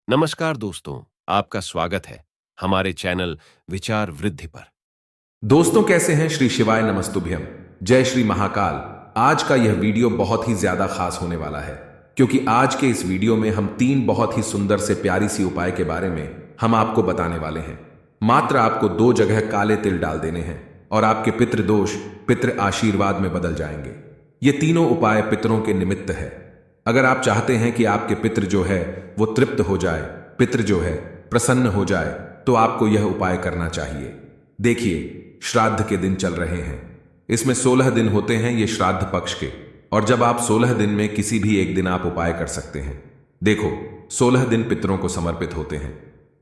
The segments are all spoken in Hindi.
नमस्कार दोस्तों, आपका स्वागत है हमारे चैनल विचार वृद्धि पर। दोस्तों कैसे हैं? श्री शिवाय नमस्तुभ्यम। जय श्री महाकाल। आज का यह वीडियो बहुत ही ज्यादा खास होने वाला है, क्योंकि आज के इस वीडियो में हम 3 बहुत ही सुंदर से प्यारी सी उपाय के बारे में हम आपको बताने वाले हैं। मात्र आपको 2 जगह काले तिल डाल देने हैं और आपके पितृ दोष पितृ आशीर्वाद में बदल जाएंगे। ये तीनों उपाय पितरों के निमित्त है। अगर आप चाहते हैं कि आपके पितृ जो है वो तृप्त हो जाए, पितृ जो है प्रसन्न हो जाए, तो आपको यह उपाय करना चाहिए। देखिए, श्राद्ध के दिन चल रहे हैं। इसमें 16 दिन होते हैं ये श्राद्ध पक्ष के, और जब आप 16 दिन में किसी भी एक दिन आप उपाय कर सकते हैं। देखो, 16 दिन पितरों को समर्पित होते हैं।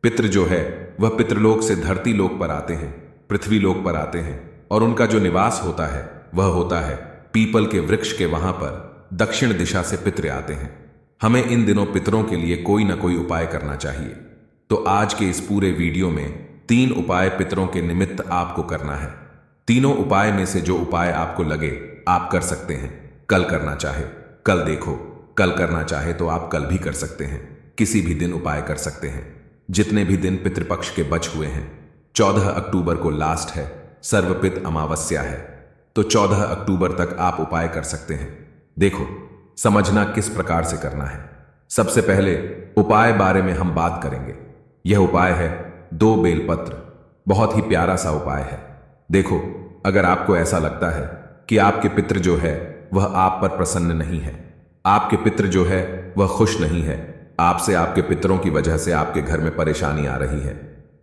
पितृ जो है वह पितृलोक से धरती लोक पर आते हैं, पृथ्वी लोक पर आते हैं, और उनका जो निवास होता है वह होता है पीपल के वृक्ष के वहां पर दक्षिण दिशा से पितृ आते हैं। हमें इन दिनों पितरों के लिए कोई ना कोई उपाय करना चाहिए। तो आज के इस पूरे वीडियो में 3 उपाय पितरों के निमित्त आपको करना है। तीनों उपाय में से जो उपाय आपको लगे आप कर सकते हैं। कल करना चाहे कल देखो, कल करना चाहे तो आप कल भी कर सकते हैं। किसी भी दिन उपाय कर सकते हैं, जितने भी दिन पितृपक्ष के बच हुए हैं। 14 अक्टूबर को लास्ट है, सर्वपित अमावस्या है, तो 14 अक्टूबर तक आप उपाय कर सकते हैं। देखो, समझना किस प्रकार से करना है। सबसे पहले उपाय बारे में हम बात करेंगे। यह उपाय है 2 बेलपत्र। बहुत ही प्यारा सा उपाय है। देखो, अगर आपको ऐसा लगता है कि आपके पितृ जो है वह आप पर प्रसन्न नहीं है, आपके पितृ जो है वह खुश नहीं है, आपसे आपके पितरों की वजह से आपके घर में परेशानी आ रही है।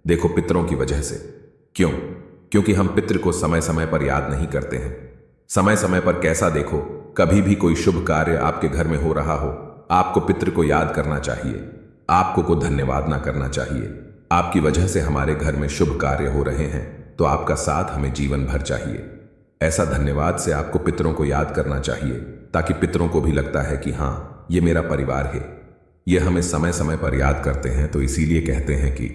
देखो, पितरों की वजह से क्यों? क्योंकि हम पितृ को समय समय पर याद नहीं करते हैं। समय समय पर कैसा, देखो, कभी भी कोई शुभ कार्य आपके घर में हो रहा हो, आपको पितृ को याद करना चाहिए। आपको को धन्यवाद ना करना चाहिए। आपकी वजह से हमारे घर में शुभ कार्य हो रहे हैं, तो आपका साथ हमें जीवन भर चाहिए। ऐसा धन्यवाद से आपको पितरों को याद करना चाहिए, ताकि पितरों को भी लगता है कि हाँ, ये मेरा परिवार है। ये हमें समय समय पर याद करते हैं। तो इसीलिए कहते हैं कि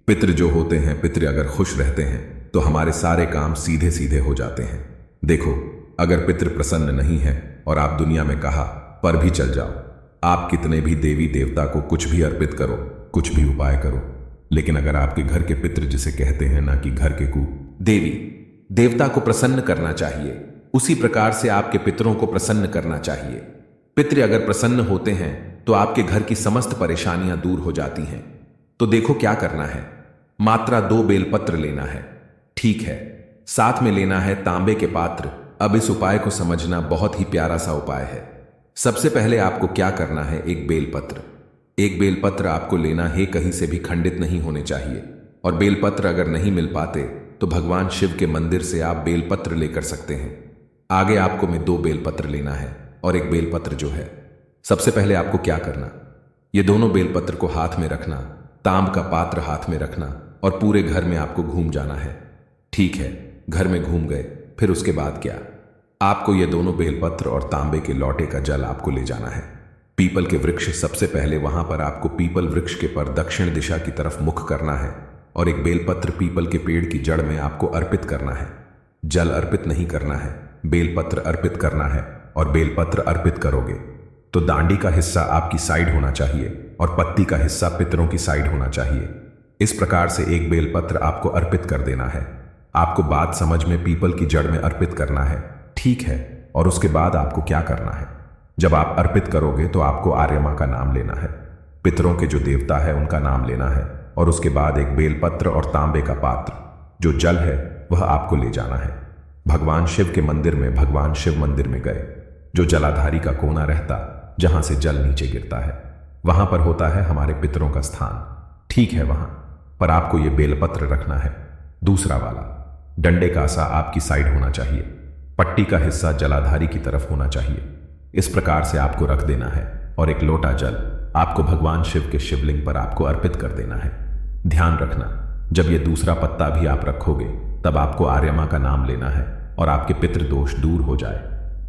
पितृ जो होते हैं, पितृ अगर खुश रहते हैं तो हमारे सारे काम सीधे सीधे हो जाते हैं। देखो, अगर पितृ प्रसन्न नहीं है और आप दुनिया में कहा पर भी चल जाओ, आप कितने भी देवी देवता को कुछ भी अर्पित करो, कुछ भी उपाय करो, लेकिन अगर आपके घर के पितृ जिसे कहते हैं ना कि घर के देवी देवता को प्रसन्न करना चाहिए, उसी प्रकार से आपके पितरों को प्रसन्न करना चाहिए। पितृ अगर प्रसन्न होते हैं तो आपके घर की समस्त परेशानियां दूर हो जाती हैं। तो देखो क्या करना है। मात्रा 2 बेलपत्र लेना है, ठीक है। साथ में लेना है तांबे के पात्र। अब इस उपाय को समझना, बहुत ही प्यारा सा उपाय है। सबसे पहले आपको क्या करना है, एक बेलपत्र। एक बेलपत्र आपको लेना है, कहीं से भी खंडित नहीं होने चाहिए। और बेलपत्र अगर नहीं मिल पाते तो भगवान शिव के मंदिर से आप बेलपत्र लेकर सकते हैं। आगे आपको में 2 बेलपत्र लेना है और एक बेलपत्र जो है, सबसे पहले आपको क्या करना, ये दोनों बेलपत्र को हाथ में रखना, तांब का पात्र हाथ में रखना और पूरे घर में आपको घूम जाना है। ठीक है, घर में घूम गए, फिर उसके बाद क्या, आपको ये दोनों बेलपत्र और तांबे के लौटे का जल आपको ले जाना है पीपल के वृक्ष। सबसे पहले वहां पर आपको पीपल वृक्ष के पर दक्षिण दिशा की तरफ मुख करना है और एक बेलपत्र पीपल के पेड़ की जड़ में आपको अर्पित करना है। जल अर्पित नहीं करना है, बेलपत्र अर्पित करना है। और बेलपत्र अर्पित करोगे तो दांडी का हिस्सा आपकी साइड होना चाहिए और पत्ती का हिस्सा पितरों की साइड होना चाहिए। इस प्रकार से एक बेलपत्र आपको अर्पित कर देना है। आपको बात समझ में, पीपल की जड़ में अर्पित करना है, ठीक है। और उसके बाद आपको क्या करना है, जब आप अर्पित करोगे तो आपको आर्यमा का नाम लेना है, पितरों के जो देवता है उनका नाम लेना है। और उसके बाद एक बेलपत्र और तांबे का पात्र, जो जल है वह आपको ले जाना है। भगवान शिव के मंदिर में, भगवान शिव मंदिर में गए, जो जलाधारी का कोना रहता, जहां से जल नीचे गिरता है, वहां पर होता है हमारे पितरों का स्थान, ठीक है। वहां पर आपको यह बेलपत्र रखना है। दूसरा वाला डंडे का सा आपकी साइड होना चाहिए, पट्टी का हिस्सा जलाधारी की तरफ होना चाहिए। इस प्रकार से आपको रख देना है और एक लोटा जल आपको भगवान शिव के शिवलिंग पर आपको अर्पित कर देना है। ध्यान रखना, जब ये दूसरा पत्ता भी आप रखोगे तब आपको आर्यमा का नाम लेना है और आपके पितृ दोष दूर हो जाए,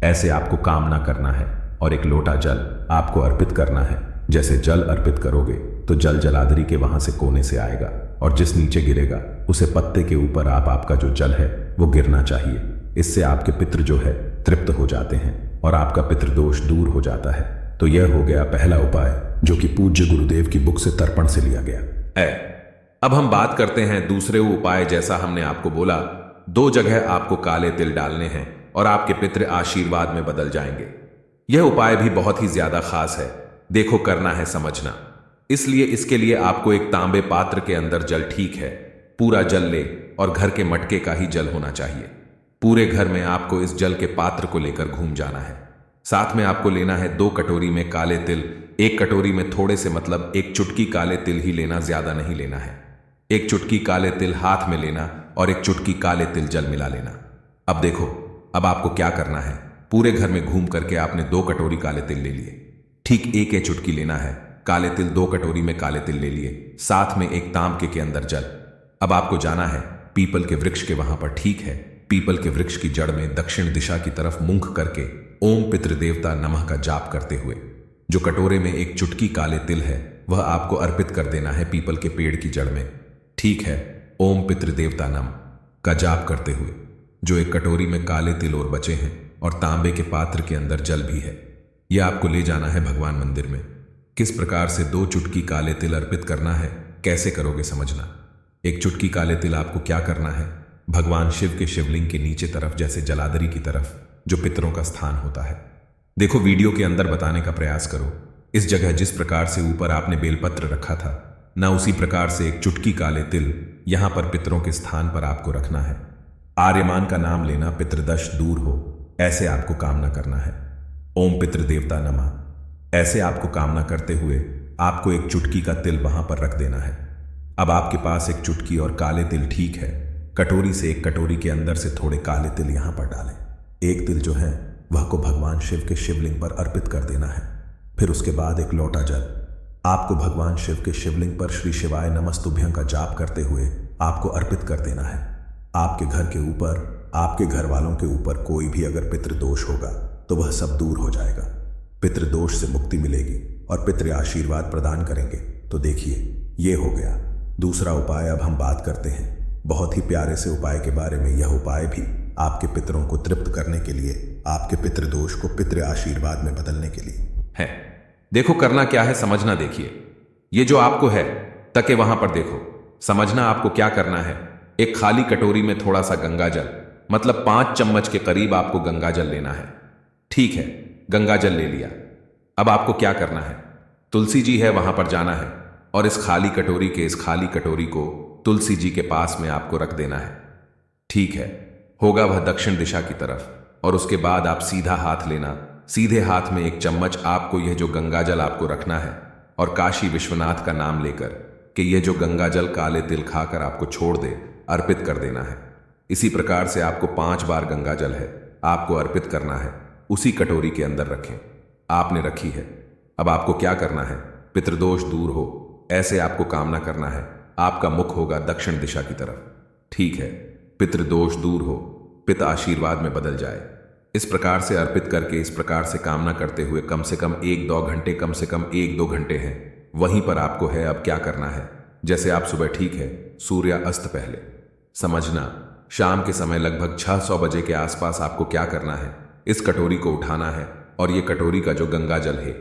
ऐसे आपको कामना करना है। और एक लोटा जल आपको अर्पित करना है। जैसे जल अर्पित करोगे तो जल जलाधरी के वहां से कोने से आएगा और जिस नीचे गिरेगा उसे पत्ते के ऊपर आपका जो जल है वो गिरना चाहिए। इससे आपके पितृ जो है तृप्त हो जाते हैं और आपका पितृदोष दूर हो जाता है। तो यह हो गया पहला उपाय जो कि पूज्य गुरुदेव की बुक से तर्पण से लिया गया है। अब हम बात करते हैं दूसरे उपाय। जैसा हमने आपको बोला, 2 जगह आपको काले तिल डालने हैं और आपके पितृ आशीर्वाद में बदल जाएंगे। यह उपाय भी बहुत ही ज्यादा खास है। देखो, करना है समझना। इसलिए इसके लिए आपको एक तांबे पात्र के अंदर जल, ठीक है, पूरा जल ले और घर के मटके का ही जल होना चाहिए। पूरे घर में आपको इस जल के पात्र को लेकर घूम जाना है। साथ में आपको लेना है 2 कटोरी में काले तिल। 1 कटोरी में थोड़े से मतलब 1 चुटकी काले तिल ही लेना, ज्यादा नहीं लेना है। 1 चुटकी काले तिल हाथ में लेना और 1 चुटकी काले तिल जल मिला लेना। अब देखो, अब आपको क्या करना है। पूरे घर में घूम करके आपने 2 कटोरी काले तिल ले लिए। ठीक 1 चुटकी लेना है काले तिल। 2 कटोरी में काले तिल ले लिए, साथ में एक तांबे के अंदर जल। अब आपको जाना है पीपल के वृक्ष के वहां पर, ठीक है। पीपल के वृक्ष की जड़ में दक्षिण दिशा की तरफ मुंह करके ओम पितृदेवता नमः का जाप करते हुए जो कटोरे में 1 चुटकी काले तिल है वह आपको अर्पित कर देना है पीपल के पेड़ की जड़ में, ठीक है। ओम पितृदेवता नमः का जाप करते हुए जो 1 कटोरी में काले तिल और बचे हैं और तांबे के पात्र के अंदर जल भी है, यह आपको ले जाना है भगवान मंदिर में। किस प्रकार से 2 चुटकी काले तिल अर्पित करना है, कैसे करोगे समझना। 1 चुटकी काले तिल आपको क्या करना है, भगवान शिव के शिवलिंग के नीचे तरफ, जैसे जलादरी की तरफ जो पितरों का स्थान होता है। देखो, वीडियो के अंदर बताने का प्रयास करो। इस जगह जिस प्रकार से ऊपर आपने बेलपत्र रखा था ना, उसी प्रकार से 1 चुटकी काले तिल यहां पर पितरों के स्थान पर आपको रखना है। आर्यमान का नाम लेना, पितृदोष दूर हो, ऐसे आपको कामना करना है। ओम पितृदेवता नमः, ऐसे आपको कामना करते हुए आपको 1 चुटकी का तिल वहां पर रख देना है। अब आपके पास 1 चुटकी और काले तिल, ठीक है। कटोरी से 1 कटोरी के अंदर से थोड़े काले तिल यहां पर डालें। 1 तिल जो है वह को भगवान शिव के शिवलिंग पर अर्पित कर देना है। फिर उसके बाद 1 लोटा जल आपको भगवान शिव के शिवलिंग पर श्री शिवाय नमस्तुभ्यं का जाप करते हुए आपको अर्पित कर देना है। आपके घर के ऊपर, आपके घर वालों के ऊपर कोई भी अगर पितृदोष होगा तो वह सब दूर हो जाएगा। पितृदोष से मुक्ति मिलेगी और पितृ आशीर्वाद प्रदान करेंगे। तो देखिए, ये हो गया दूसरा उपाय। अब हम बात करते हैं बहुत ही प्यारे से उपाय के बारे में। यह उपाय भी आपके पितरों को तृप्त करने के लिए, आपके पितृदोष को पितृ आशीर्वाद में बदलने के लिए है। देखो, करना क्या है समझना। देखिए, ये जो आपको है तके वहां पर देखो, समझना आपको क्या करना है। एक खाली कटोरी में थोड़ा सा गंगा जल, मतलब 5 चम्मच के करीब आपको गंगा जल लेना है, ठीक है। गंगा जल ले लिया। अब आपको क्या करना है, तुलसी जी है वहां पर जाना है और इस खाली कटोरी को तुलसी जी के पास में आपको रख देना है, ठीक है। होगा वह दक्षिण दिशा की तरफ। और उसके बाद आप सीधा हाथ लेना, सीधे हाथ में 1 चम्मच आपको यह जो गंगा जल आपको रखना है और काशी विश्वनाथ का नाम लेकर कि यह जो गंगा जल काले तिल खाकर आपको छोड़ दे, अर्पित कर देना है। इसी प्रकार से आपको 5 बार गंगा जल है आपको अर्पित करना है। उसी कटोरी के अंदर रखें, आपने रखी है। अब आपको क्या करना है, पितृदोष दूर हो, ऐसे आपको कामना करना है। आपका मुख होगा दक्षिण दिशा की तरफ, ठीक है। पितृदोष दूर हो, पिता आशीर्वाद में बदल जाए। इस प्रकार से अर्पित करके, इस प्रकार से कामना करते हुए कम से कम 1-2 घंटे, कम से कम 1-2 घंटे हैं वहीं पर आपको है। अब क्या करना है, जैसे आप सुबह, ठीक है, सूर्य अस्त पहले, समझना शाम के समय लगभग 600 बजे के आसपास आपको क्या करना है, इस कटोरी को उठाना है और ये कटोरी का जो गंगा जल है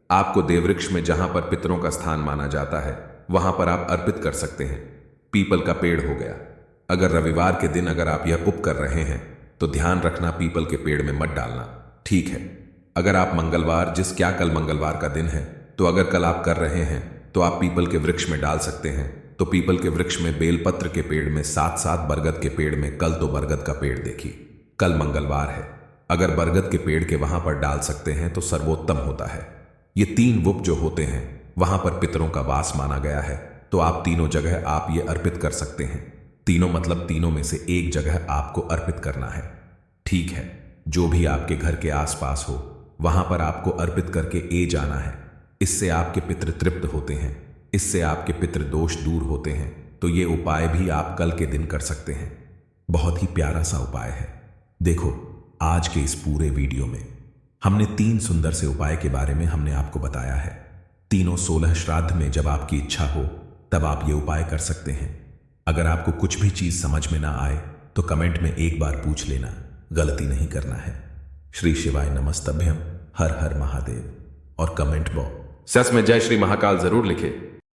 आपको देववृक्ष में, जहां पर पितरों का स्थान माना जाता है, वहां पर आप अर्पित कर सकते हैं। पीपल का पेड़ हो गया। अगर रविवार के दिन अगर आप यह उप कर रहे हैं तो ध्यान रखना पीपल के पेड़ में मत डालना, ठीक है। अगर आप मंगलवार, कल मंगलवार का दिन है, तो अगर कल आप कर रहे हैं तो आप पीपल के वृक्ष में डाल सकते हैं। तो पीपल के वृक्ष में, बेलपत्र के पेड़ में, साथ बरगद के पेड़ में, कल तो बरगद का पेड़ देखिए, कल मंगलवार है, अगर बरगद के पेड़ के वहां पर डाल सकते हैं तो सर्वोत्तम होता है। ये 3 वुप जो होते हैं वहां पर पितरों का वास माना गया है, तो आप तीनों जगह आप ये अर्पित कर सकते हैं। तीनों मतलब तीनों में से एक जगह आपको अर्पित करना है, ठीक है। जो भी आपके घर के आसपास हो वहां पर आपको अर्पित करके ए जाना है। इससे आपके पितृ तृप्त होते हैं, इससे आपके पितृ दोष दूर होते हैं। तो ये उपाय भी आप कल के दिन कर सकते हैं। बहुत ही प्यारा सा उपाय है। देखो, आज के इस पूरे वीडियो में हमने 3 सुंदर से उपाय के बारे में हमने आपको बताया है। तीनों 16 श्राद्ध में जब आपकी इच्छा हो तब आप ये उपाय कर सकते हैं। अगर आपको कुछ भी चीज समझ में ना आए तो कमेंट में एक बार पूछ लेना, गलती नहीं करना है। श्री शिवाय नमस्तभ्यम। हर हर महादेव। और कमेंट बॉक्स में जय श्री महाकाल जरूर लिखें।